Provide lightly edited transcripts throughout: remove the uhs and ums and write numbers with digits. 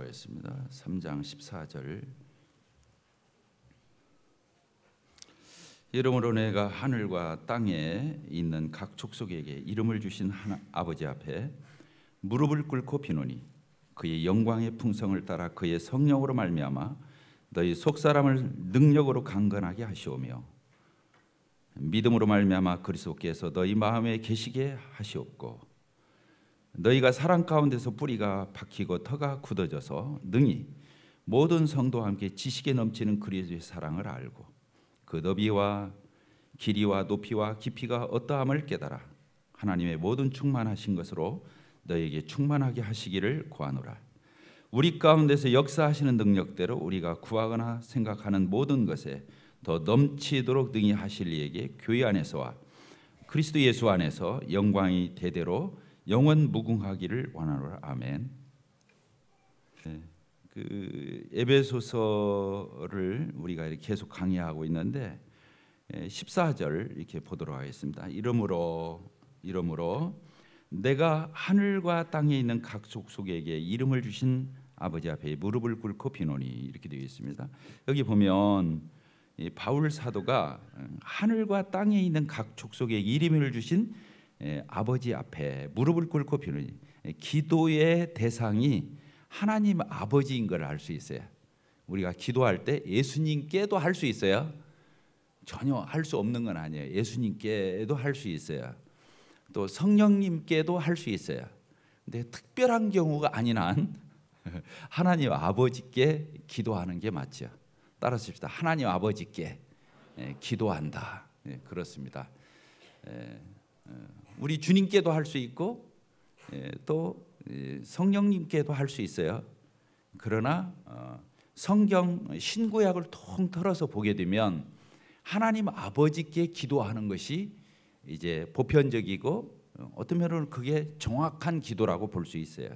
하겠습니다. 3장 14절. 이러므로 내가 하늘과 땅에 있는 각 족속에게 이름을 주신 아버지 앞에 무릎을 꿇고 비노니 그의 영광의 풍성을 따라 그의 성령으로 말미암아 너희 속사람을 능력으로 강건하게 하시오며 믿음으로 말미암아 그리스도께서 너희 마음에 계시게 하시옵고 너희가 사랑 가운데서 뿌리가 박히고 터가 굳어져서 능히 모든 성도와 함께 지식에 넘치는 그리스도의 사랑을 알고 그 너비와 길이와 높이와 깊이가 어떠함을 깨달아 하나님의 모든 충만하신 것으로 너희에게 충만하게 하시기를 구하노라. 우리 가운데서 역사하시는 능력대로 우리가 구하거나 생각하는 모든 것에 더 넘치도록 능히 하실 이에게 교회 안에서와 그리스도 예수 안에서 영광이 대대로 영원 무궁하기를 원하노라. 아멘. 에베소서를 우리가 이렇게 계속 강의하고 있는데 14절 이렇게 보도록 하겠습니다. 이러므로 내가 하늘과 땅에 있는 각 족속에게 이름을 주신 아버지 앞에 무릎을 꿇고 비노니 이렇게 되어 있습니다. 여기 보면 바울 사도가 하늘과 땅에 있는 각 족속에게 이름을 주신 아버지 앞에 무릎을 꿇고 비노니 기도의 대상이 하나님 아버지인 걸 알 수 있어요. 우리가 기도할 때 예수님께도 할 수 있어요. 전혀 할 수 없는 건 아니에요. 예수님께도 할 수 있어요. 또 성령님께도 할 수 있어요. 근데 특별한 경우가 아닌 한 하나님 아버지께 기도하는 게 맞죠. 따라합시다. 하나님 아버지께 기도한다. 그렇습니다. 우리 주님께도 할 수 있고 또 성령님께도 할 수 있어요. 그러나 성경 신구약을 통틀어서 보게 되면 하나님 아버지께 기도하는 것이 이제 보편적이고 어떤 면으로는 그게 정확한 기도라고 볼 수 있어요.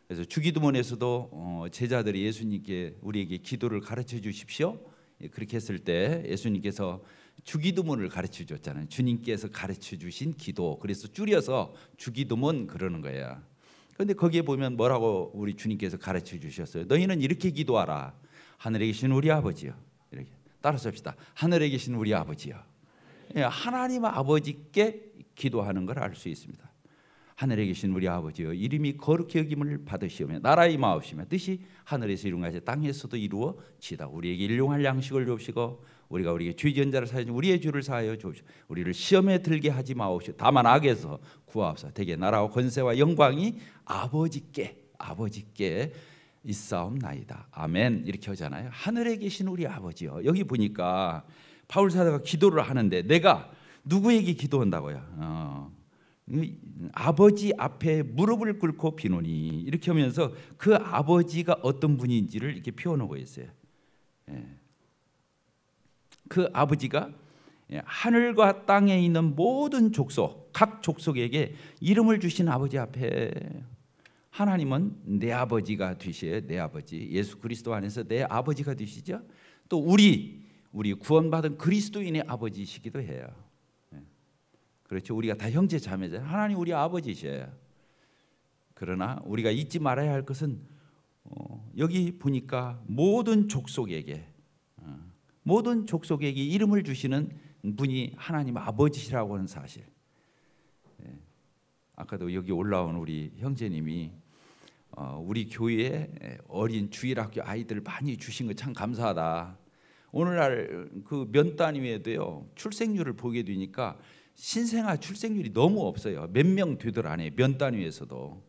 그래서 주기도문에서도 제자들이 예수님께 우리에게 기도를 가르쳐 주십시오. 그렇게 했을 때 예수님께서 주기도문을 가르쳐 줬잖아요. 주님께서 가르쳐 주신 기도. 그래서 줄여서 주기도문 그러는 거예요. 그런데 거기에 보면 뭐라고 우리 주님께서 가르쳐 주셨어요? 너희는 이렇게 기도하라. 하늘에 계신 우리 아버지요. 이렇게 따라서 합시다. 하늘에 계신 우리 아버지요. 하나님 아버지께 기도하는 걸 알 수 있습니다. 하늘에 계신 우리 아버지요, 이름이 거룩히 여김을 받으시오며 나라의 마옵시며 뜻이 하늘에서 이룬같이 땅에서도 이루어지다. 우리에게 일용할 양식을 주옵시고 우리가 우리에게 죄 지은 자를 사하여 우리의 죄를 사하여 주옵시고 우리를 시험에 들게 하지 마옵시고 다만 악에서 구하옵소서. 대개 나라와 권세와 영광이 아버지께 있사옵나이다. 아멘. 이렇게 하잖아요. 하늘에 계신 우리 아버지요. 여기 보니까 바울 사도가 기도를 하는데 내가 누구에게 기도한다고요? 아버지 앞에 무릎을 꿇고 비노니 이렇게 하면서 그 아버지가 어떤 분인지를 이렇게 표현하고 있어요. 그 아버지가 하늘과 땅에 있는 모든 족속, 각 족속에게 이름을 주신 아버지 앞에 하나님은 내 아버지가 되시어요. 내 아버지 예수 그리스도 안에서 내 아버지가 되시죠. 또 우리 구원받은 그리스도인의 아버지시기도 해요. 그렇죠. 우리가 다 형제 자매잖아요. 하나님 우리 아버지셔요. 그러나 우리가 잊지 말아야 할 것은 여기 보니까 모든 족속에게 이름을 주시는 분이 하나님 아버지시라고 하는 사실. 아까도 여기 올라온 우리 형제님이 우리 교회에 어린 주일학교 아이들 많이 주신 거 참 감사하다. 오늘날 그 면 단위에도요 출생률을 보게 되니까 신생아 출생률이 너무 없어요. 몇 명 되들 안 해요. 면 단위에서도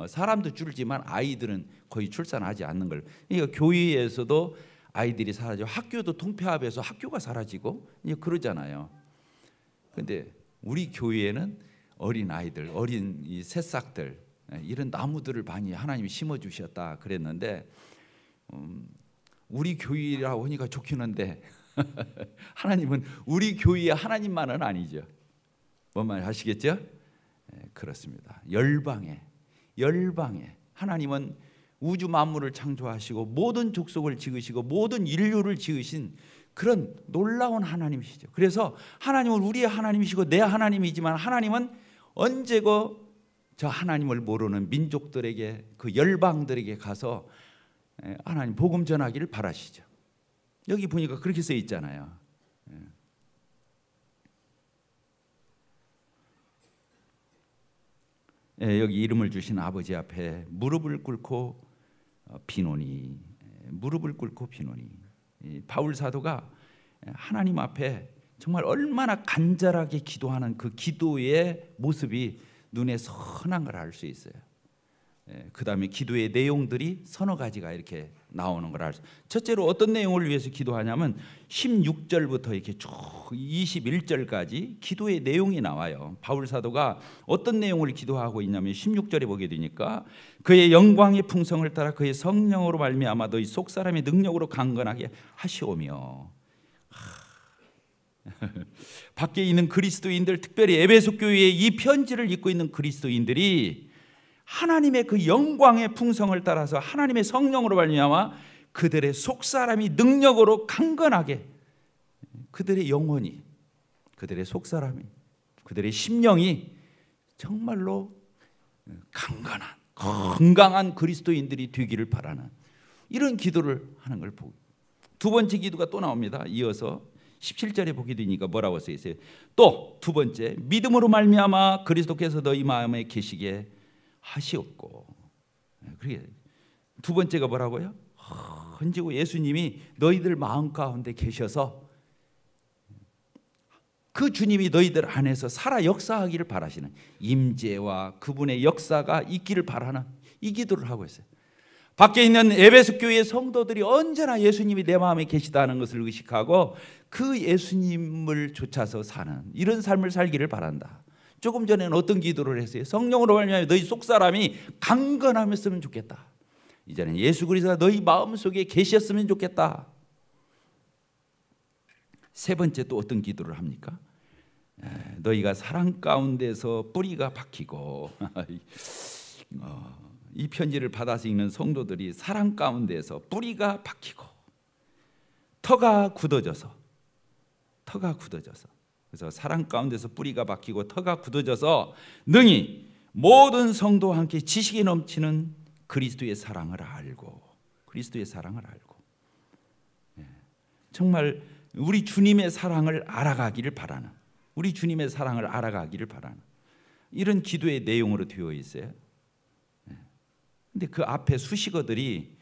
사람도 줄지만 아이들은 거의 출산하지 않는 걸. 그러니까 교회에서도 아이들이 사라지고 학교도 통폐합해서 학교가 사라지고 그러잖아요. 그런데 우리 교회에는 어린 아이들, 어린 이 새싹들 이런 나무들을 많이 하나님이 심어 주셨다 그랬는데 우리 교회라고 하니까 좋긴 한데 하나님은 우리 교회의 하나님만은 아니죠. 뭔 말 하시겠죠? 그렇습니다. 열방에 하나님은 우주 만물을 창조하시고 모든 족속을 지으시고 모든 인류를 지으신 그런 놀라운 하나님이시죠. 그래서 하나님은 우리의 하나님이시고 내 하나님이지만 하나님은 언제고 저 하나님을 모르는 민족들에게 그 열방들에게 가서 하나님 복음 전하기를 바라시죠. 여기 보니까 그렇게 써 있잖아요. 여기 이름을 주신 아버지 앞에 무릎을 꿇고 비노니, 무릎을 꿇고 비노니. 바울 사도가 하나님 앞에 정말 얼마나 간절하게 기도하는 그 기도의 모습이 눈에 선한 걸 알 수 있어요. 그 다음에 기도의 내용들이 서너 가지가 이렇게 나오는 걸 알 수. 첫째로 어떤 내용을 위해서 기도하냐면 16절부터 이렇게 쭉 21절까지 기도의 내용이 나와요. 바울 사도가 어떤 내용을 기도하고 있냐면 16절에 보게 되니까 그의 영광의 풍성을 따라 그의 성령으로 말미암아 너희 속 사람의 능력으로 강건하게 하시오며. 밖에 있는 그리스도인들, 특별히 에베소 교회의 이 편지를 읽고 있는 그리스도인들이 하나님의 그 영광의 풍성을 따라서 하나님의 성령으로 말미암아 그들의 속사람이 능력으로 강건하게, 그들의 영혼이, 그들의 속사람이, 그들의 심령이 정말로 강건한 건강한 그리스도인들이 되기를 바라는 이런 기도를 하는 걸 보고, 두 번째 기도가 또 나옵니다. 이어서 17절에 보게 되니까 뭐라고 써 있어요? 또 두 번째, 믿음으로 말미암아 그리스도께서 너희 마음에 계시게 하시옵고. 그게 두 번째가 뭐라고요? 헌지고 예수님이 너희들 마음 가운데 계셔서 그 주님이 너희들 안에서 살아 역사하기를 바라시는 임재와 그분의 역사가 있기를 바라는 이 기도를 하고 있어요. 밖에 있는 에베소 교회의 성도들이 언제나 예수님이 내 마음에 계시다는 것을 의식하고 그 예수님을 쫓아서 사는 이런 삶을 살기를 바란다. 조금 전에는 어떤 기도를 했어요? 성령으로 말미암아 너희 속사람이 강건하였으면 좋겠다. 이제는 예수 그리스도가 너희 마음속에 계셨으면 좋겠다. 세 번째 또 어떤 기도를 합니까? 너희가 사랑 가운데서 뿌리가 박히고 이 편지를 받아서 읽는 성도들이 사랑 가운데서 뿌리가 박히고 터가 굳어져서 그래서 사랑 가운데서 뿌리가 박히고 터가 굳어져서 능히 모든 성도와 함께 지식이 넘치는 그리스도의 사랑을 알고 정말 우리 주님의 사랑을 알아가기를 바라는 이런 기도의 내용으로 되어 있어요. 근데 그 앞에 수식어들이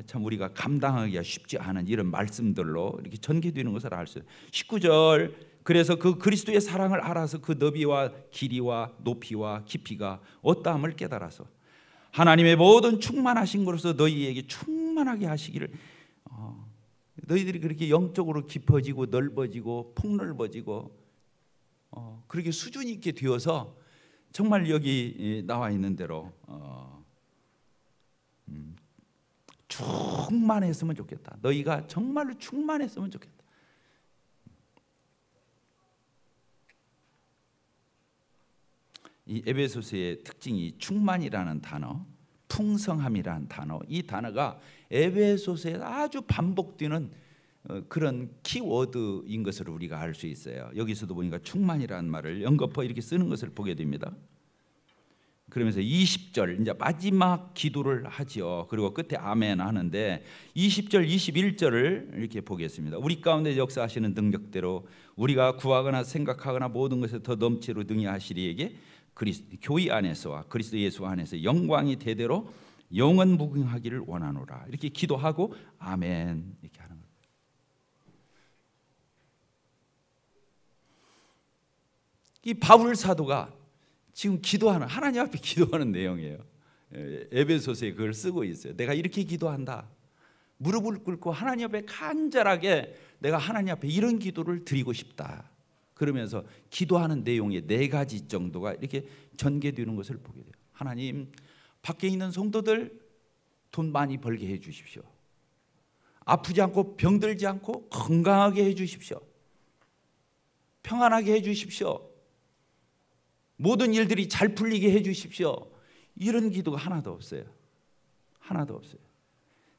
참 우리가 감당하기가 쉽지 않은 이런 말씀들로 이렇게 전개되는 것을 알 수 있어요. 19절, 그래서 그 그리스도의 사랑을 알아서 그 너비와 길이와 높이와 깊이가 어떠함을 깨달아서 하나님의 모든 충만하신 것으로서 너희에게 충만하게 하시기를. 너희들이 그렇게 영적으로 깊어지고 넓어지고 폭넓어지고 그렇게 수준 있게 되어서 정말 여기 나와 있는 대로 충만했으면 좋겠다. 너희가 정말로 충만했으면 좋겠다. 이 에베소서의 특징이 충만이라는 단어, 풍성함이라는 단어, 이 단어가 에베소서에 아주 반복되는 그런 키워드인 것을 우리가 알 수 있어요. 여기서도 보니까 충만이라는 말을 연거푸 이렇게 쓰는 것을 보게 됩니다. 그러면서 20절 이제 마지막 기도를 하지요. 그리고 끝에 아멘 하는데 20절, 21절을 이렇게 보겠습니다. 우리 가운데 역사하시는 능력대로 우리가 구하거나 생각하거나 모든 것에 더 넘치로 능히 하시리에게 교회 안에서와 그리스도 예수 안에서 영광이 대대로 영원 무궁하기를 원하노라. 이렇게 기도하고 아멘 이렇게 하는 거예요. 이 바울 사도가 지금 기도하는, 하나님 앞에 기도하는 내용이에요. 에베소서에 그걸 쓰고 있어요. 내가 이렇게 기도한다. 무릎을 꿇고 하나님 앞에 간절하게 내가 하나님 앞에 이런 기도를 드리고 싶다. 그러면서 기도하는 내용의 4가지 정도가 이렇게 전개되는 것을 보게 돼요. 하나님, 밖에 있는 성도들 돈 많이 벌게 해 주십시오. 아프지 않고 병들지 않고 건강하게 해 주십시오. 평안하게 해 주십시오. 모든 일들이 잘 풀리게 해 주십시오. 이런 기도가 하나도 없어요. 하나도 없어요.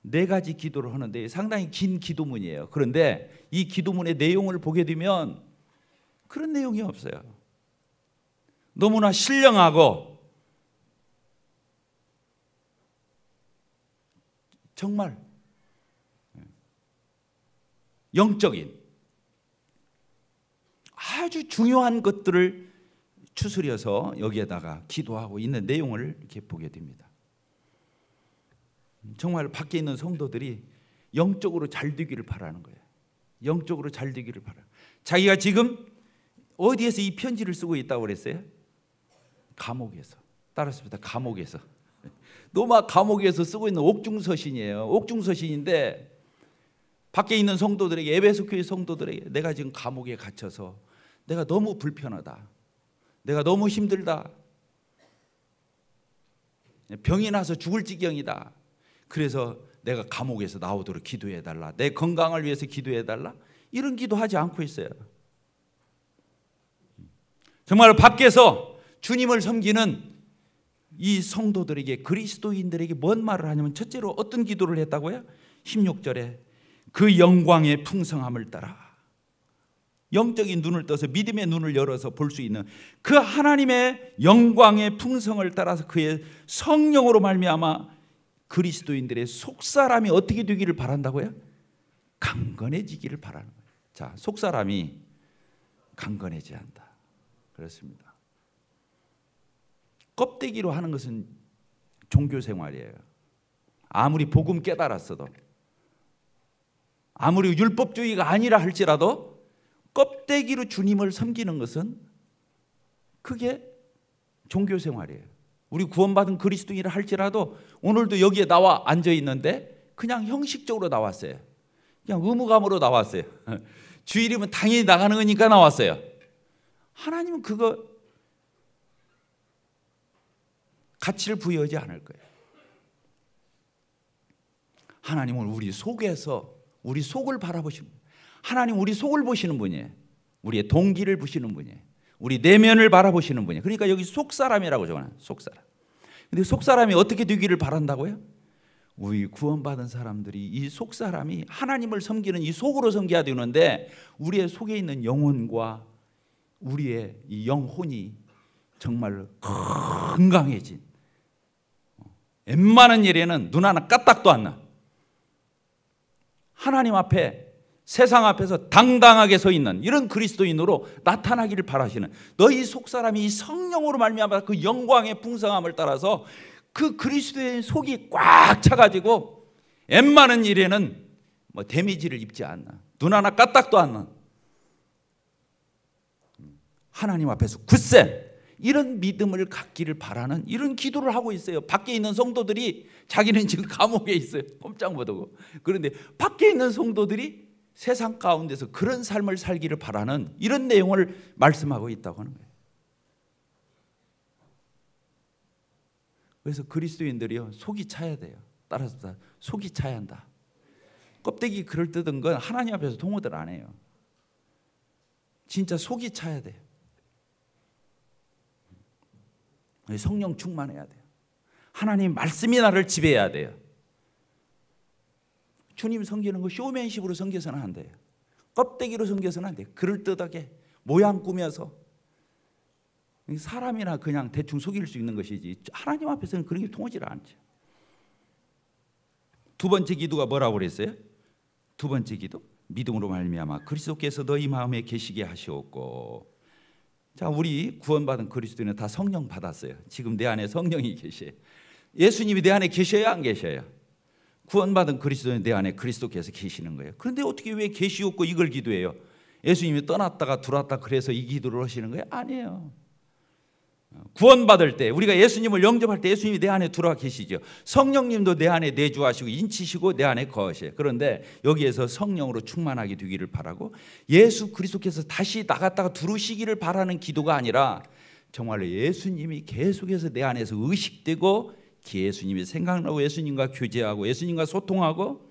4가지 기도를 하는데 상당히 긴 기도문이에요. 그런데 이 기도문의 내용을 보게 되면 그런 내용이 없어요. 너무나 신령하고 정말 영적인 아주 중요한 것들을 추스려서 여기에다가 기도하고 있는 내용을 이렇게 보게 됩니다. 정말 밖에 있는 성도들이 영적으로 잘 되기를 바라는 거예요. 영적으로 잘 되기를 바라. 자기가 지금 어디에서 이 편지를 쓰고 있다고 그랬어요? 감옥에서. 따랐습니다. 감옥에서. 로마 감옥에서 쓰고 있는 옥중서신이에요. 옥중서신인데 밖에 있는 성도들에게, 에베소 교회 성도들에게 내가 지금 감옥에 갇혀서 내가 너무 불편하다, 내가 너무 힘들다, 병이 나서 죽을 지경이다, 그래서 내가 감옥에서 나오도록 기도해달라, 내 건강을 위해서 기도해달라, 이런 기도하지 않고 있어요. 정말 밖에서 주님을 섬기는 이 성도들에게, 그리스도인들에게 뭔 말을 하냐면, 첫째로 어떤 기도를 했다고요? 16절에 그 영광의 풍성함을 따라, 영적인 눈을 떠서 믿음의 눈을 열어서 볼 수 있는 그 하나님의 영광의 풍성을 따라서 그의 성령으로 말미암아 그리스도인들의 속사람이 어떻게 되기를 바란다고요? 강건해지기를 바라는 거예요. 자, 속사람이 강건해져야 한다. 그렇습니다. 껍데기로 하는 것은 종교 생활이에요. 아무리 복음 깨달았어도, 아무리 율법주의가 아니라 할지라도 껍데기로 주님을 섬기는 것은 그게 종교 생활이에요. 우리 구원받은 그리스도인이라 할지라도 오늘도 여기에 나와 앉아 있는데 그냥 형식적으로 나왔어요. 그냥 의무감으로 나왔어요. 주일이면 당연히 나가는 거니까 나왔어요. 하나님은 그거 가치를 부여하지 않을 거예요. 하나님은 우리 속에서 우리 속을 바라보시는 분이에요. 하나님 우리 속을 보시는 분이에요. 우리의 동기를 보시는 분이에요. 우리 내면을 바라보시는 분이에요. 그러니까 여기 속사람이라고 적어놔요. 속사람. 근데 속사람이 어떻게 되기를 바란다고요? 우리 구원받은 사람들이 이 속사람이 하나님을 섬기는 이 속으로 섬겨야 되는데, 우리의 속에 있는 영혼과 우리의 이 영혼이 정말 건강해진, 웬만한 일에는 눈 하나 까딱도 안 나, 하나님 앞에, 세상 앞에서 당당하게 서 있는 이런 그리스도인으로 나타나기를 바라시는, 너희 속사람이 이 성령으로 말미암아 그 영광의 풍성함을 따라서 그 그리스도의 속이 꽉 차가지고 웬만한 일에는 뭐 데미지를 입지 않나, 눈 하나 까딱도 안 나, 하나님 앞에서 굳센 이런 믿음을 갖기를 바라는 이런 기도를 하고 있어요. 밖에 있는 성도들이 자기는 지금 감옥에 있어요. 꼼짝 못하고. 그런데 밖에 있는 성도들이 세상 가운데서 그런 삶을 살기를 바라는 이런 내용을 말씀하고 있다고 하는 거예요. 그래서 그리스도인들이요, 속이 차야 돼요. 따라서 속이 차야 한다. 껍데기 그럴듯한 건 하나님 앞에서 동어들 안 해요. 진짜 속이 차야 돼요. 성령 충만해야 돼요. 하나님 말씀이 나를 지배해야 돼요. 주님 섬기는 거 쇼맨십으로 섬겨서는 안 돼요. 껍데기로 섬겨서는 안 돼요. 그럴듯하게 모양 꾸며서. 사람이나 그냥 대충 속일 수 있는 것이지 하나님 앞에서는 그런 게 통하지 않죠. 두 번째 기도가 뭐라고 그랬어요? 두 번째 기도, 믿음으로 말미암아 그리스도께서 너희 마음에 계시게 하시옵고. 자, 우리 구원받은 그리스도인은 다 성령 받았어요. 지금 내 안에 성령이 계셔요. 예수님이 내 안에 계셔야 안 계셔요? 구원받은 그리스도인 내 안에 그리스도께서 계시는 거예요. 그런데 어떻게 왜 계시옵고 이걸 기도해요? 예수님이 떠났다가 들어왔다 그래서 이 기도를 하시는 거예요? 아니에요. 구원받을 때, 우리가 예수님을 영접할 때 예수님이 내 안에 들어와 계시죠. 성령님도 내 안에 내주하시고 인치시고 내 안에 거하셔요. 그런데 여기에서 성령으로 충만하게 되기를 바라고, 예수 그리스도께서 다시 나갔다가 들어오시기를 바라는 기도가 아니라 정말로 예수님이 계속해서 내 안에서 의식되고 예수님이 생각나고 예수님과 교제하고 예수님과 소통하고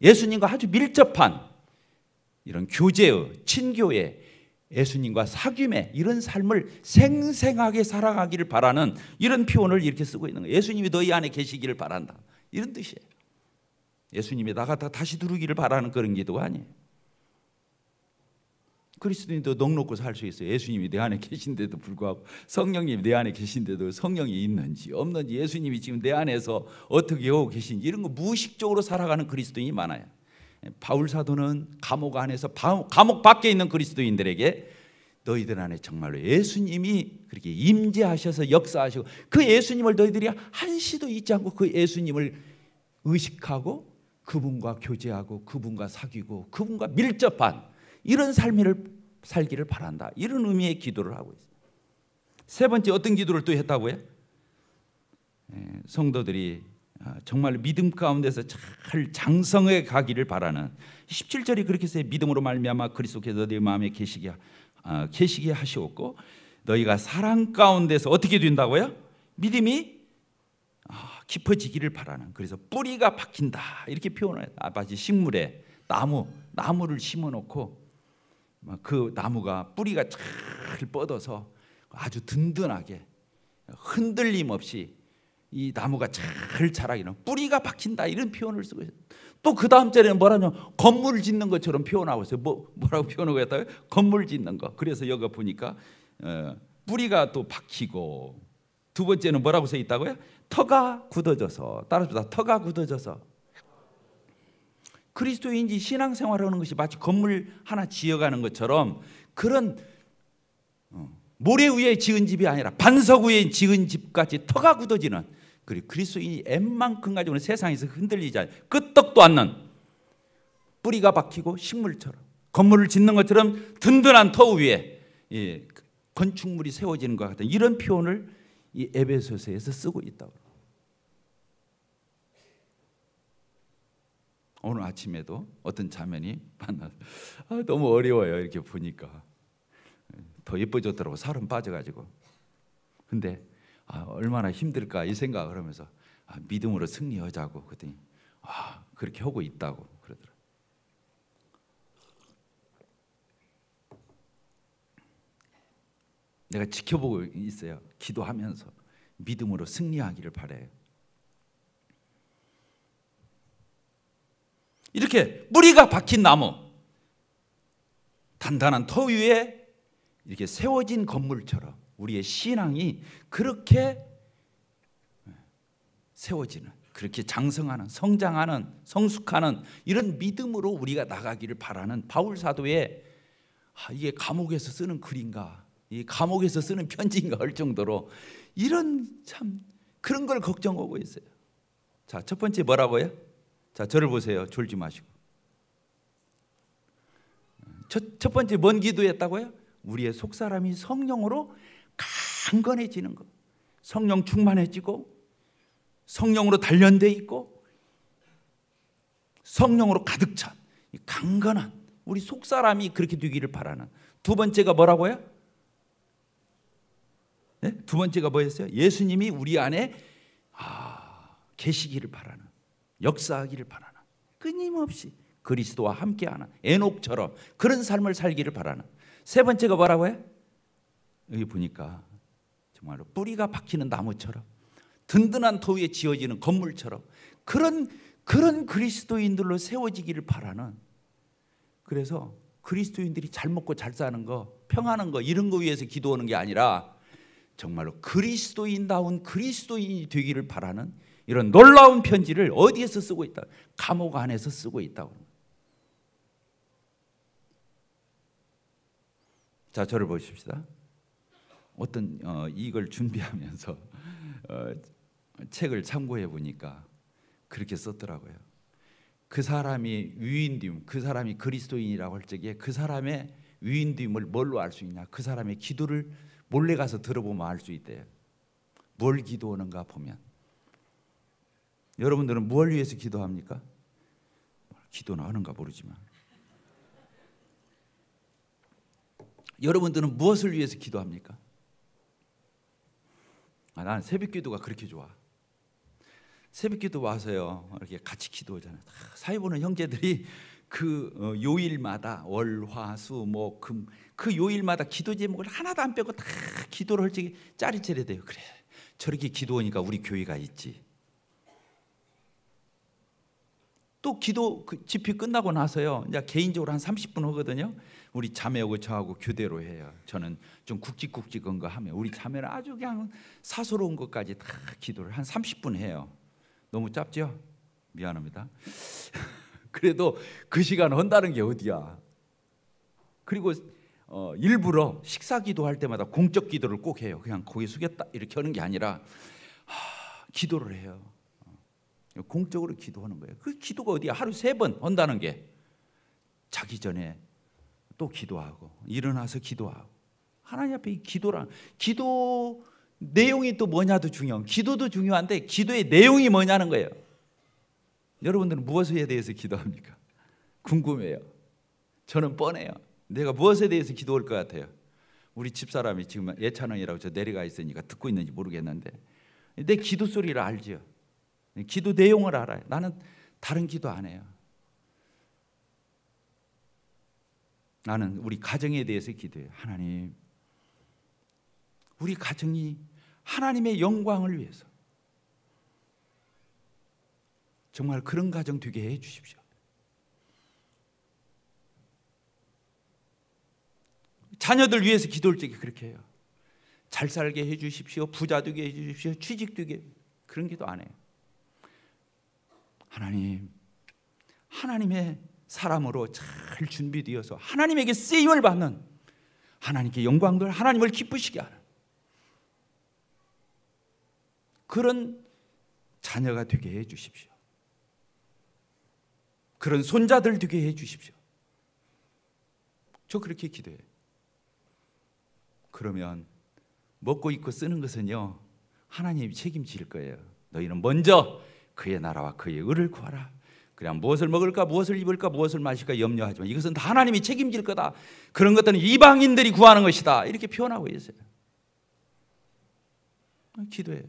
예수님과 아주 밀접한 이런 교제의, 친교의, 예수님과 사귐의 이런 삶을 생생하게 살아가기를 바라는 이런 표현을 이렇게 쓰고 있는 거예요. 예수님이 너희 안에 계시기를 바란다, 이런 뜻이에요. 예수님이 나갔다가 다시 들어오기를 바라는 그런 기도가 아니에요. 그리스도인도 넉넉고 살 수 있어요. 예수님이 내 안에 계신데도 불구하고, 성령님이 내 안에 계신데도 성령이 있는지 없는지, 예수님이 지금 내 안에서 어떻게 하고 계신지, 이런 거 무의식적으로 살아가는 그리스도인이 많아요. 바울 사도는 감옥 안에서 감옥 밖에 있는 그리스도인들에게 너희들 안에 정말로 예수님이 그렇게 임재하셔서 역사하시고, 그 예수님을 너희들이 한시도 잊지 않고 그 예수님을 의식하고 그분과 교제하고 그분과 사귀고 그분과 밀접한 이런 삶을 살기를 바란다, 이런 의미의 기도를 하고 있어요. 세 번째, 어떤 기도를 또 했다고요? 성도들이 정말 믿음 가운데서 잘 장성해 가기를 바라는, 17절이 그렇게 써요. 믿음으로 말미암아 그리스도께서 너희 마음에 계시게 하시옵고 너희가 사랑 가운데서 어떻게 된다고요? 믿음이 깊어지기를 바라는. 그래서 뿌리가 박힌다 이렇게 표현해요. 마치 식물에 나무를 심어놓고 그 나무가 뿌리가 잘 뻗어서 아주 든든하게 흔들림 없이 이 나무가 잘 자라기는 뿌리가 박힌다, 이런 표현을 쓰고 있어요. 또 그 다음 절에는 뭐라냐, 건물 짓는 것처럼 표현하고 있어요. 뭐라고 표현하고 있다고요? 건물 짓는 거. 그래서 여기 보니까 뿌리가 또 박히고, 두 번째는 뭐라고 써 있다고요? 터가 굳어져서. 따라서 터가 굳어져서. 그리스도인이 신앙생활하는 것이 마치 건물 하나 지어가는 것처럼, 그런 모래 위에 지은 집이 아니라 반석 위에 지은 집같이 터가 굳어지는, 그리고 그리스도인이 엠만큼 가지고는 세상에서 흔들리지 않아요. 끄떡도 않는, 뿌리가 박히고 식물처럼 건물을 짓는 것처럼 든든한 터 위에 건축물이 세워지는 것 같은 이런 표현을 이 에베소서에서 쓰고 있다고. 오늘 아침에도 어떤 자매니 만나서 너무 어려워요. 이렇게 보니까 더 예뻐졌더라고, 살은 빠져가지고. 근데 얼마나 힘들까 이 생각을 하면서 믿음으로 승리하자고 그랬더니 그렇게 하고 있다고 그러더라고요. 내가 지켜보고 있어요. 기도하면서 믿음으로 승리하기를 바라요. 이렇게 뿌리가 박힌 나무, 단단한 터 위에 이렇게 세워진 건물처럼 우리의 신앙이 그렇게 세워지는, 그렇게 장성하는, 성장하는, 성숙하는 이런 믿음으로 우리가 나가기를 바라는 바울 사도의 이게 감옥에서 쓰는 글인가, 이 감옥에서 쓰는 편지인가 할 정도로 이런 참 그런 걸 걱정하고 있어요. 자, 첫 번째 뭐라고요? 자, 저를 보세요. 졸지 마시고. 첫 번째 뭔 기도했다고요? 우리의 속사람이 성령으로 강건해지는 것, 성령 충만해지고 성령으로 단련돼 있고 성령으로 가득 찬 강건한 우리 속사람이 그렇게 되기를 바라는. 두 번째가 뭐라고요? 네? 두 번째가 뭐였어요? 예수님이 우리 안에 계시기를 바라는, 역사하기를 바라는, 끊임없이 그리스도와 함께하는 에녹처럼 그런 삶을 살기를 바라는. 세 번째가 뭐라고요? 여기 보니까 정말로 뿌리가 박히는 나무처럼 든든한 터 위에 지어지는 건물처럼 그런 그리스도인들로 세워지기를 바라는. 그래서 그리스도인들이 잘 먹고 잘 사는 거, 평안한 거, 이런 거 위해서 기도하는 게 아니라 정말로 그리스도인다운 그리스도인이 되기를 바라는 이런 놀라운 편지를 어디에서 쓰고 있다? 감옥 안에서 쓰고 있다고. 자, 저를 보십시다. 어떤 이걸 준비하면서 책을 참고해 보니까 그렇게 썼더라고요. 그 사람이 위인됨, 그 사람이 그리스도인이라고 할 적에 그 사람의 위인됨을 뭘로 알 수 있냐? 그 사람의 기도를 몰래 가서 들어보면 알 수 있대요. 뭘 기도하는가 보면. 여러분들은 뭘 위해서 기도합니까? 기도는 하는가 모르지만 여러분들은 무엇을 위해서 기도합니까? 나는 새벽기도가 그렇게 좋아. 새벽기도 와서요 이렇게 같이 기도하잖아요. 사회 보는 형제들이 그 요일마다 월, 화, 수, 목, 금 그 요일마다 기도 제목을 하나도 안 빼고 다 기도를 할 적에 짜릿짜릿 해요. 그래, 저렇게 기도하니까 우리 교회가 있지. 또 기도 집회 끝나고 나서요, 이제 개인적으로 한 30분 하거든요. 우리 자매하고 저하고 교대로 해요. 저는 좀 굵직굵직한 거 하면 우리 자매는 아주 그냥 사소로운 것까지 다 기도를 한 30분 해요. 너무 짧죠? 미안합니다. 그래도 그 시간 한다는 게 어디야. 그리고 일부러 식사 기도할 때마다 공적 기도를 꼭 해요. 그냥 고개 숙였다 이렇게 하는 게 아니라 기도를 해요. 공적으로 기도하는 거예요. 그 기도가 어디야? 하루 3번 한다는 게. 자기 전에 또 기도하고 일어나서 기도하고. 하나님 앞에 이 기도랑, 기도 내용이 또 뭐냐도 중요한, 기도도 중요한데 기도의 내용이 뭐냐는 거예요. 여러분들은 무엇에 대해서 기도합니까? 궁금해요. 저는 뻔해요. 내가 무엇에 대해서 기도할 것 같아요? 우리 집사람이 지금 예찬원이라고 저 내려가 있으니까 듣고 있는지 모르겠는데 내 기도 소리를 알죠. 기도 내용을 알아요. 나는 다른 기도 안 해요. 나는 우리 가정에 대해서 기도해요. 하나님, 우리 가정이 하나님의 영광을 위해서 정말 그런 가정 되게 해 주십시오. 자녀들 위해서 기도할 때 그렇게 해요. 잘 살게 해 주십시오. 부자 되게 해 주십시오. 취직 되게. 그런 기도 안 해요. 하나님, 하나님의 사람으로 잘 준비되어서 하나님에게 쓰임을 받는, 하나님께 영광들, 하나님을 기쁘시게 하는 그런 자녀가 되게 해 주십시오. 그런 손자들 되게 해 주십시오. 저 그렇게 기도해요. 그러면 먹고 입고 쓰는 것은요, 하나님이 책임질 거예요. 너희는 먼저 그의 나라와 그의 의를 구하라. 그냥 무엇을 먹을까, 무엇을 입을까, 무엇을 마실까 염려하지 마. 이것은 다 하나님이 책임질 거다. 그런 것들은 이방인들이 구하는 것이다. 이렇게 표현하고 있어요. 기도해요.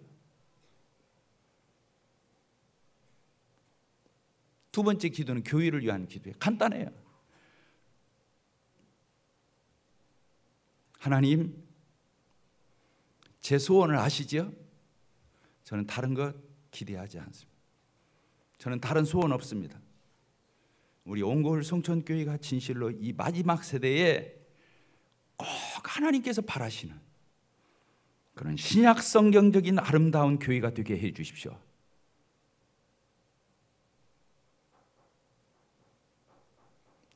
두 번째 기도는 교회를 위한 기도예요. 간단해요. 하나님, 제 소원을 아시죠? 저는 다른 것 기대하지 않습니다. 저는 다른 소원 없습니다. 우리 온고울 성천교회가 진실로 이 마지막 세대에 꼭 하나님께서 바라시는 그런 신약 성경적인 아름다운 교회가 되게 해 주십시오.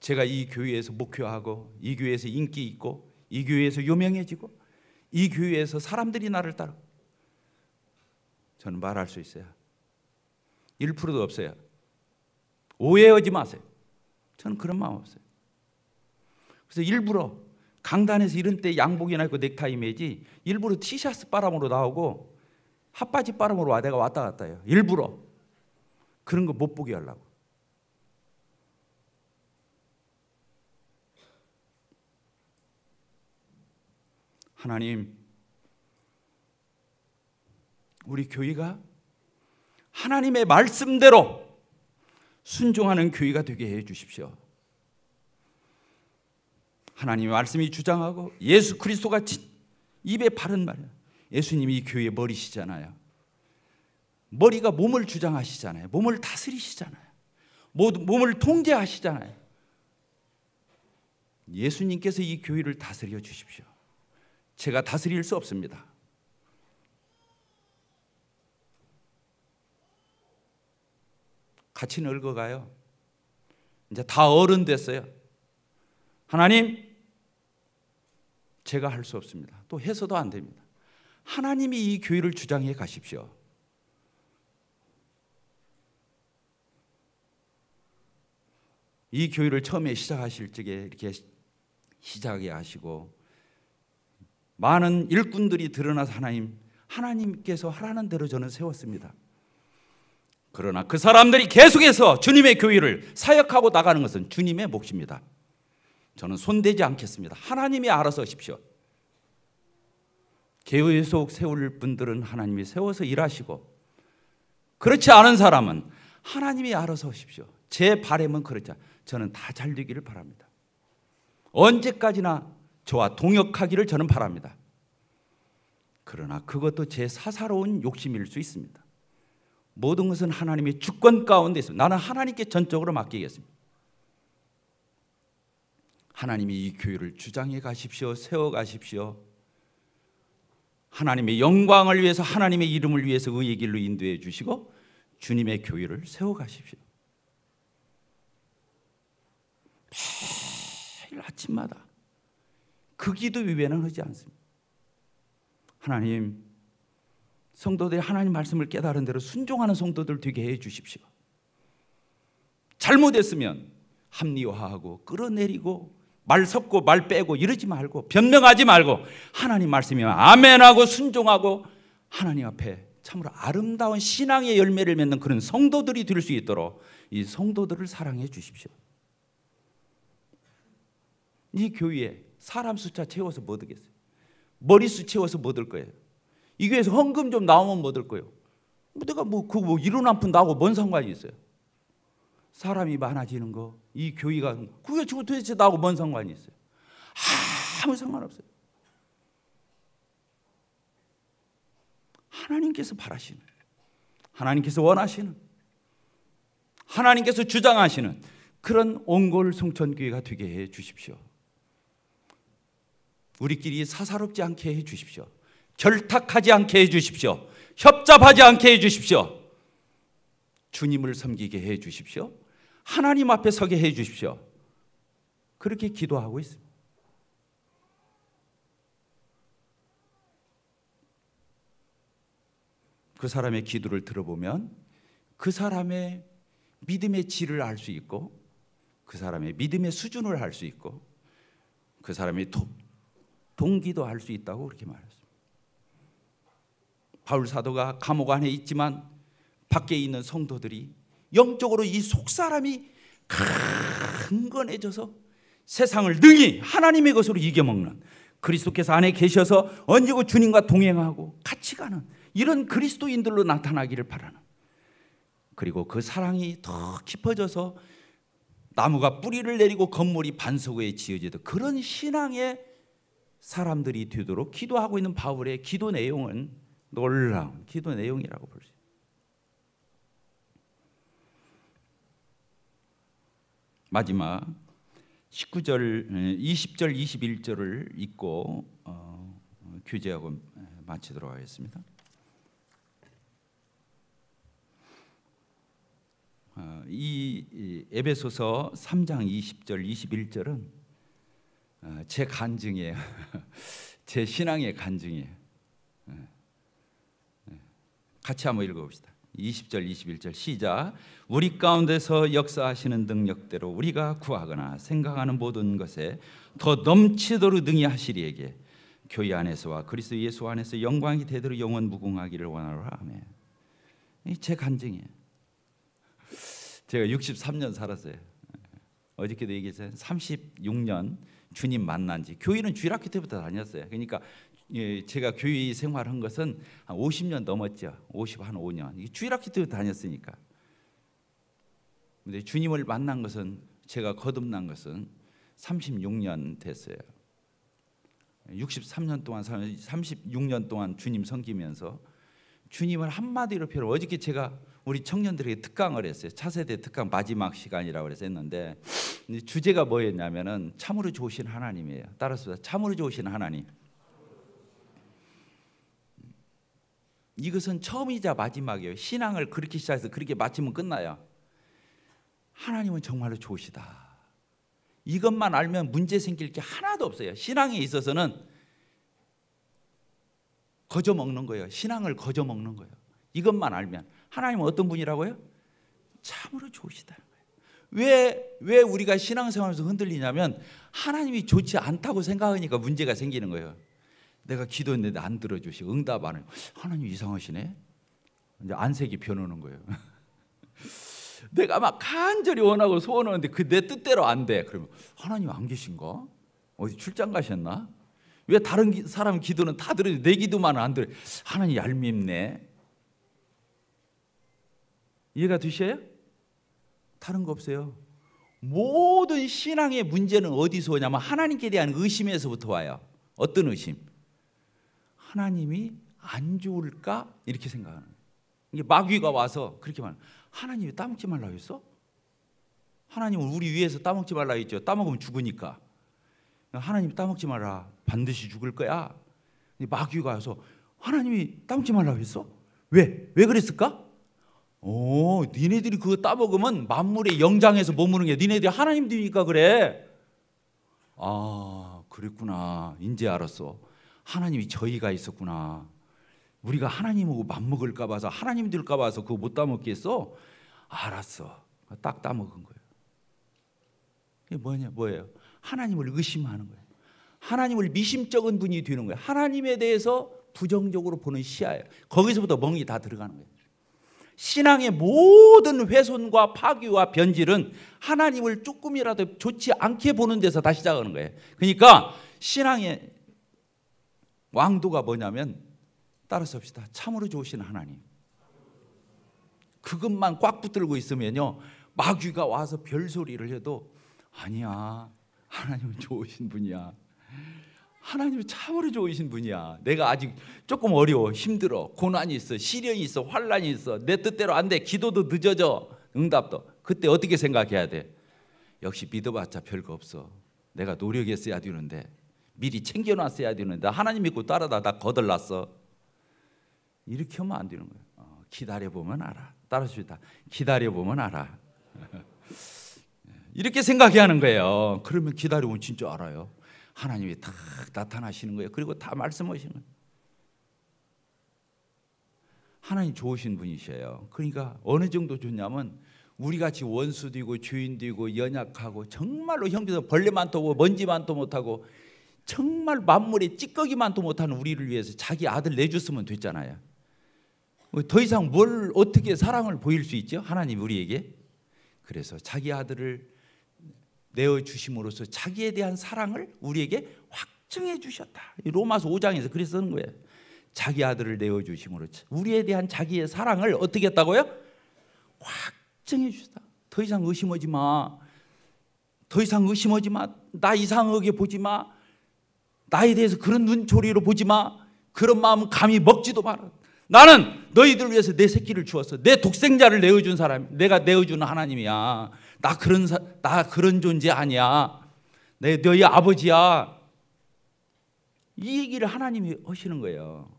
제가 이 교회에서 목회하고, 이 교회에서 인기 있고, 이 교회에서 유명해지고, 이 교회에서 사람들이 나를 따라, 저는 말할 수 있어요. 1%도 없어요. 오해하지 마세요. 저는 그런 마음 없어요. 그래서 일부러 강단에서 이런 때 양복이나 입고 넥타이 매지, 일부러 티셔츠 바람으로 나오고 핫바지 바람으로 내가 왔다 갔다 해요. 일부러 그런 거 못 보게 하려고. 하나님, 우리 교회가 하나님의 말씀대로 순종하는 교회가 되게 해 주십시오. 하나님의 말씀이 주장하고 예수 그리스도가 입에 바른 말이에요. 예수님이 이 교회의 머리시잖아요. 머리가 몸을 주장하시잖아요. 몸을 다스리시잖아요. 몸을 통제하시잖아요. 예수님께서 이 교회를 다스려 주십시오. 제가 다스릴 수 없습니다. 같이 늙어가요. 이제 다 어른 됐어요. 하나님, 제가 할 수 없습니다. 또 해서도 안 됩니다. 하나님이 이 교회를 주장해 가십시오. 이 교회를 처음에 시작하실 적에 이렇게 시작해 하시고 많은 일꾼들이 드러나서 하나님께서 하라는 대로 저는 세웠습니다. 그러나 그 사람들이 계속해서 주님의 교회를 사역하고 나가는 것은 주님의 몫입니다. 저는 손대지 않겠습니다. 하나님이 알아서 하십시오. 계속 세울 분들은 하나님이 세워서 일하시고, 그렇지 않은 사람은 하나님이 알아서 하십시오. 제 바람은 그렇지 않아요. 저는 다 잘 되기를 바랍니다. 언제까지나 저와 동역하기를 저는 바랍니다. 그러나 그것도 제 사사로운 욕심일 수 있습니다. 모든 것은 하나님의 주권 가운데 있습니다. 나는 하나님께 전적으로 맡기겠습니다. 하나님이 이 교회를 주장해 가십시오. 세워 가십시오. 하나님의 영광을 위해서, 하나님의 이름을 위해서 의의 길로 인도해 주시고 주님의 교회를 세워 가십시오. 매일 아침마다 그 기도 이외에는 하지 않습니다. 하나님, 성도들이 하나님 말씀을 깨달은 대로 순종하는 성도들 되게 해 주십시오. 잘못했으면 합리화하고 끌어내리고 말 섞고 말 빼고 이러지 말고 변명하지 말고 하나님 말씀이면 아멘하고 순종하고 하나님 앞에 참으로 아름다운 신앙의 열매를 맺는 그런 성도들이 될 수 있도록 이 성도들을 사랑해 주십시오. 이 교회에 사람 숫자 채워서 뭐 되겠어요? 머리수 채워서 뭐 될 거예요? 이 교회에서 헌금 좀 나오면 뭐 될 거예요? 내가 그 이론 한 푼 나오고 뭔 상관이 있어요? 사람이 많아지는 거, 이 교회가 그게 도대체 나하고 뭔 상관이 있어요? 아무 상관없어요. 하나님께서 바라시는, 하나님께서 원하시는, 하나님께서 주장하시는 그런 옹골 송천교회가 되게 해 주십시오. 우리끼리 사사롭지 않게 해 주십시오. 결탁하지 않게 해 주십시오. 협잡하지 않게 해 주십시오. 주님을 섬기게 해 주십시오. 하나님 앞에 서게 해 주십시오. 그렇게 기도하고 있습니다. 그 사람의 기도를 들어보면 그 사람의 믿음의 질을 알 수 있고 그 사람의 믿음의 수준을 알 수 있고 그 사람의 동기도 알 수 있다고 그렇게 말했습니다. 바울 사도가 감옥 안에 있지만 밖에 있는 성도들이 영적으로 이 속사람이 강건해져서 세상을 능히 하나님의 것으로 이겨먹는, 그리스도께서 안에 계셔서 언제고 주님과 동행하고 같이 가는 이런 그리스도인들로 나타나기를 바라는, 그리고 그 사랑이 더 깊어져서 나무가 뿌리를 내리고 건물이 반석 위에 지어지듯 그런 신앙의 사람들이 되도록 기도하고 있는 바울의 기도 내용은 놀라운 기도 내용이라고 볼 수 있습니다. 마지막 19절, 20절, 21절을 읽고 교제하고 마치도록 하겠습니다. 이 에베소서 3장 20절, 21절은 제 간증이에요. 제 신앙의 간증이에요. 같이 한번 읽어봅시다. 20절, 21절 시작. 우리 가운데서 역사하시는 능력대로 우리가 구하거나 생각하는 모든 것에 더 넘치도록 능히 하시리에게 교회 안에서와 그리스도 예수 안에서 영광이 되도록 영원 무궁하기를 원하노라. 아멘. 제 간증이에요. 제가 63년 살았어요. 어저께도 얘기했어요. 36년 주님 만난 지, 교회는 주일학교 때부터 다녔어요. 그러니까 제가 교회 생활한 것은 한 50년 넘었죠. 5년. 주일학교 때부터 다녔으니까. 근데 주님을 만난 것은, 제가 거듭난 것은 36년 됐어요. 63년 동안, 36년 동안 주님 섬기면서 주님을 한마디로 표현. 어저께 제가 우리 청년들에게 특강을 했어요. 차세대 특강 마지막 시간이라고 그래서 했는데 주제가 뭐였냐면은 참으로 좋으신 하나님이에요. 따라서 참으로 좋으신 하나님. 이것은 처음이자 마지막이에요. 신앙을 그렇게 시작해서 그렇게 마치면 끝나요. 하나님은 정말로 좋으시다. 이것만 알면 문제 생길 게 하나도 없어요. 신앙에 있어서는 거저 먹는 거예요. 신앙을 거저 먹는 거예요. 이것만 알면. 하나님은 어떤 분이라고요? 참으로 좋으시다는 거예요. 왜 우리가 신앙생활에서 흔들리냐면 하나님이 좋지 않다고 생각하니까 문제가 생기는 거예요. 내가 기도했는데 안 들어주시고 응답 안 해요. 하나님 이상하시네. 이제 안색이 변하는 거예요. 내가 막 간절히 원하고 소원하는데 그 내 뜻대로 안 돼. 그러면 하나님 안 계신가? 어디 출장 가셨나? 왜 다른 사람 기도는 다 들어요? 내 기도만 안 들어요? 하나님 얄밉네. 이해가 되셔요? 다른 거 없어요. 모든 신앙의 문제는 어디서 오냐면 하나님께 대한 의심에서부터 와요. 어떤 의심? 하나님이 안 좋을까? 이렇게 생각하는 거예요. 이게 마귀가 와서 그렇게 말. 하나님이 따먹지 말라고 했어? 하나님은 우리 위해서 따먹지 말라고 했죠. 따먹으면 죽으니까. 하나님이 따먹지 마라. 반드시 죽을 거야. 마귀가 와서 하나님이 따먹지 말라고 했어? 왜 그랬을까? 니네들이 그거 따먹으면 만물의 영장에서 머무는 게 니네들이 하나님들이니까 그래. 그랬구나. 이제 알았어. 하나님이 저희가 있었구나. 우리가 하나님하고 맞먹을까 봐서 하나님 될까 봐서 그거 못 따먹겠어? 알았어. 딱 따먹은 거예요. 이게 뭐예요? 하나님을 의심하는 거예요. 하나님을 미심쩍은 분이 되는 거예요. 하나님에 대해서 부정적으로 보는 시야예요. 거기서부터 멍이 다 들어가는 거예요. 신앙의 모든 훼손과 파괴와 변질은 하나님을 조금이라도 좋지 않게 보는 데서 다 시작하는 거예요. 그러니까 신앙의 왕도가 뭐냐면 따라서 합시다. 참으로 좋으신 하나님. 그것만 꽉 붙들고 있으면요, 마귀가 와서 별소리를 해도 아니야, 하나님은 좋으신 분이야. 하나님은 참으로 좋으신 분이야. 내가 아직 조금 어려워, 힘들어, 고난이 있어, 시련이 있어, 환란이 있어, 내 뜻대로 안 돼, 기도도 늦어져, 응답도. 그때 어떻게 생각해야 돼? 역시 믿어봤자 별거 없어. 내가 노력했어야 되는데, 미리 챙겨놨어야 되는데, 하나님 믿고 따라다 나 거덜났어. 이렇게 하면 안 되는 거예요. 기다려보면 알아. 따라합시다. 기다려보면 알아. 이렇게 생각해야 하는 거예요. 그러면 기다려보면 진짜 알아요. 하나님이 딱 나타나시는 거예요. 그리고 다 말씀하시는 거예요. 하나님 좋으신 분이셔요. 그러니까 어느 정도 좋냐면 우리같이 원수도 있고 주인도 있고 연약하고 정말로 형제도 벌레만도 못하고 먼지만도 못하고 정말 만물의 찌꺼기만도 못하는 우리를 위해서 자기 아들 내줬으면 됐잖아요. 더 이상 뭘 어떻게 사랑을 보일 수 있죠? 하나님 우리에게. 그래서 자기 아들을 내어주심으로써 자기에 대한 사랑을 우리에게 확증해 주셨다. 로마서 5장에서 그래서 쓰는 거예요. 자기 아들을 내어주심으로 우리에 대한 자기의 사랑을 어떻게 했다고요? 확증해 주셨다. 더 이상 의심하지 마. 더 이상 의심하지 마. 나 이상하게 보지 마. 나에 대해서 그런 눈초리로 보지 마. 그런 마음은 감히 먹지도 마라. 나는 너희들 위해서 내 새끼를 주었어. 내 독생자를 내어준 사람, 내가 내어주는 하나님이야. 나 그런 존재 아니야. 너희 아버지야. 이 얘기를 하나님이 하시는 거예요.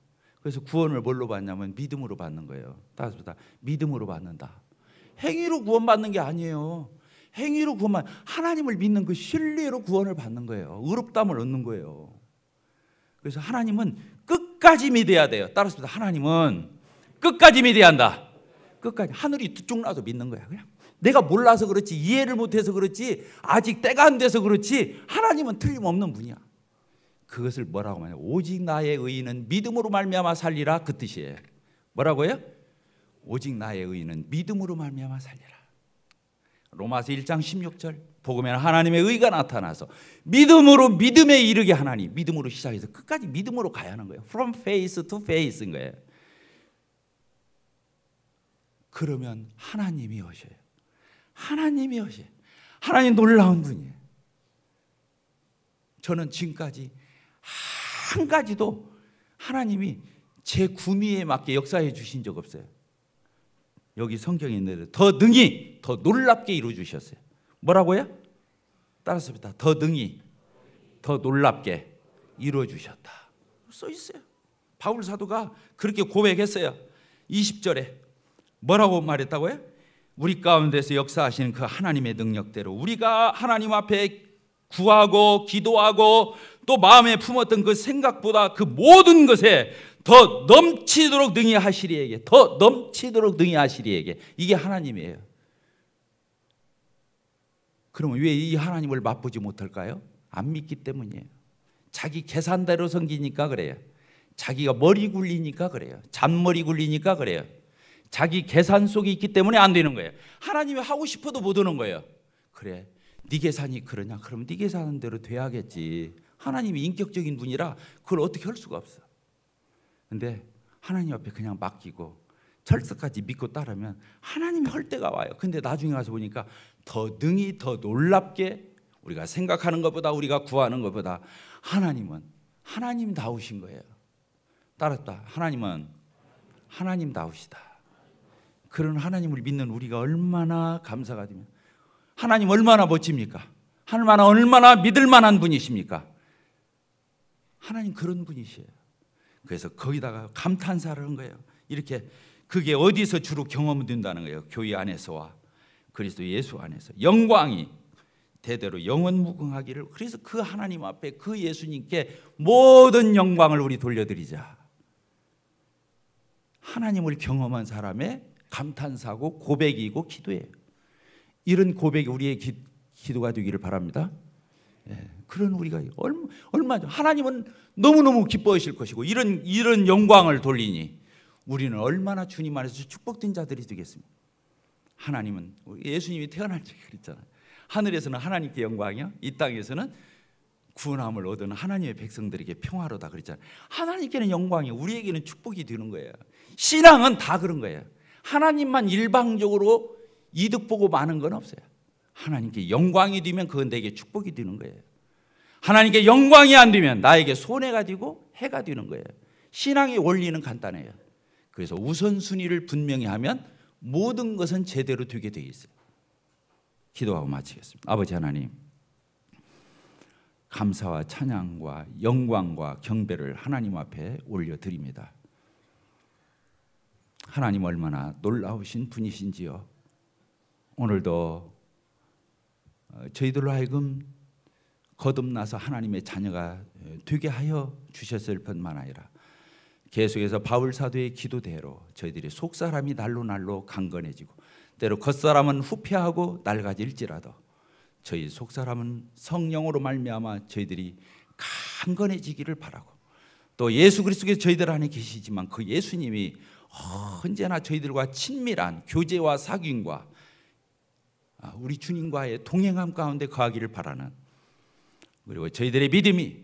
그래서 구원을 뭘로 받냐면 믿음으로 받는 거예요. 따라서 믿음으로 받는다. 행위로 구원받는 게 아니에요. 행위로 구원만, 하나님을 믿는 그 신뢰로 구원을 받는 거예요. 의롭다함을 얻는 거예요. 그래서 하나님은 끝까지 믿어야 돼요. 따라서 하나님은 끝까지 믿어야 한다. 끝까지. 하늘이 두 쪽 나서 믿는 거야. 그냥 내가 몰라서 그렇지, 이해를 못해서 그렇지, 아직 때가 안 돼서 그렇지, 하나님은 틀림없는 분이야. 그것을 뭐라고 하냐? 오직 나의 의인은 믿음으로 말미암아 살리라. 그 뜻이에요. 뭐라고요? 오직 나의 의인은 믿음으로 말미암아 살리라. 로마서 1장 16절 복음에는 하나님의 의가 나타나서 믿음으로 믿음에 이르게 하나니, 믿음으로 시작해서 끝까지 믿음으로 가야 하는 거예요. From faith to faith인 거예요. 그러면 하나님이 오셔요. 하나님이 오셔요. 하나님 놀라운 분이에요. 저는 지금까지 한 가지도 하나님이 제 구미에 맞게 역사해 주신 적 없어요. 여기 성경에 있는데 더 능히 더 놀랍게 이루어 주셨어요. 뭐라고요? 따라서 더 능히 더 놀랍게 이루어 주셨다. 써 있어요. 바울 사도가 그렇게 고백했어요. 20절에 뭐라고 말했다고요? 우리 가운데서 역사하시는 그 하나님의 능력대로 우리가 하나님 앞에 구하고 기도하고 또 마음에 품었던 그 생각보다 그 모든 것에 더 넘치도록 능히 하시리에게, 더 넘치도록 능히 하시리에게. 이게 하나님이에요. 그러면 왜 이 하나님을 맛보지 못할까요? 안 믿기 때문이에요. 자기 계산대로 섬기니까 그래요. 자기가 머리 굴리니까 그래요. 잔머리 굴리니까 그래요. 자기 계산 속에 있기 때문에 안 되는 거예요. 하나님이 하고 싶어도 못 오는 거예요. 그래, 네 계산이 그러냐? 그럼 네 계산한 대로 돼야겠지. 하나님이 인격적인 분이라 그걸 어떻게 할 수가 없어. 근데 하나님 앞에 그냥 맡기고 철석까지 믿고 따르면 하나님이 할 때가 와요. 근데 나중에 가서 보니까 더 능히 더 놀랍게 우리가 생각하는 것보다, 우리가 구하는 것보다 하나님은 하나님다우신 거예요. 따랐다. 하나님은 하나님다우시다. 그런 하나님을 믿는 우리가 얼마나 감사가 되며, 하나님 얼마나 멋집니까? 하나님 얼마나 믿을 만한 분이십니까? 하나님 그런 분이시에요. 그래서 거기다가 감탄사를 한 거예요. 이렇게 그게 어디서 주로 경험된다는 거예요. 교회 안에서와 그리스도 예수 안에서 영광이 대대로 영원무궁하기를. 그래서 그 하나님 앞에 그 예수님께 모든 영광을 우리 돌려드리자. 하나님을 경험한 사람의 감탄사고 고백이고 기도예요. 이런 고백이 우리의 기도가 되기를 바랍니다. 예, 그런 우리가 얼마 하나님은 너무너무 기뻐하실 것이고 이런 영광을 돌리니 우리는 얼마나 주님 안에서 축복된 자들이 되겠습니까? 하나님은 예수님이 태어날 적에 그랬잖아요. 하늘에서는 하나님께 영광이요, 이 땅에서는 구원함을 얻은 하나님의 백성들에게 평화로다 그랬잖아요. 하나님께는 영광이, 우리에게는 축복이 되는 거예요. 신앙은 다 그런 거예요. 하나님만 일방적으로 이득 보고 마는 건 없어요. 하나님께 영광이 되면 그건 내게 축복이 되는 거예요. 하나님께 영광이 안 되면 나에게 손해가 되고 해가 되는 거예요. 신앙의 원리는 간단해요. 그래서 우선순위를 분명히 하면 모든 것은 제대로 되게 되어 있어요. 기도하고 마치겠습니다. 아버지 하나님, 감사와 찬양과 영광과 경배를 하나님 앞에 올려드립니다. 하나님 얼마나 놀라우신 분이신지요. 오늘도 저희들로 하여금 거듭나서 하나님의 자녀가 되게 하여 주셨을 뿐만 아니라 계속해서 바울 사도의 기도대로 저희들이 속사람이 날로 날로 강건해지고 때로 겉사람은 후패하고 낡아질지라도 저희 속사람은 성령으로 말미암아 저희들이 강건해지기를 바라고, 또 예수 그리스도께서 저희들 안에 계시지만 그 예수님이 언제나 저희들과 친밀한 교제와 사귐과 우리 주님과의 동행함 가운데 거하기를 바라는, 그리고 저희들의 믿음이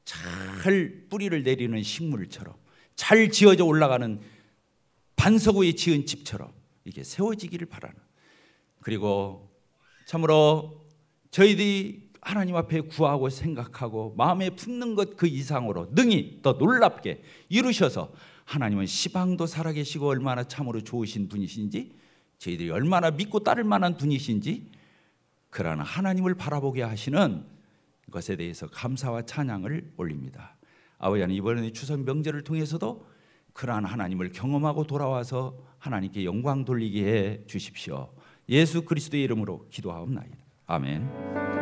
잘 뿌리를 내리는 식물처럼 잘 지어져 올라가는 반석 위에 지은 집처럼 이게 세워지기를 바라는, 그리고 참으로 저희들이 하나님 앞에 구하고 생각하고 마음에 품는 것 그 이상으로 능히 더 놀랍게 이루셔서 하나님은 시방도 살아계시고 얼마나 참으로 좋으신 분이신지, 저희들이 얼마나 믿고 따를 만한 분이신지, 그러나 하나님을 바라보게 하시는 것에 대해서 감사와 찬양을 올립니다. 아버지 하나님, 이번에 추석 명절을 통해서도 그러한 하나님을 경험하고 돌아와서 하나님께 영광 돌리게 해 주십시오. 예수 그리스도의 이름으로 기도하옵나이다. 아멘.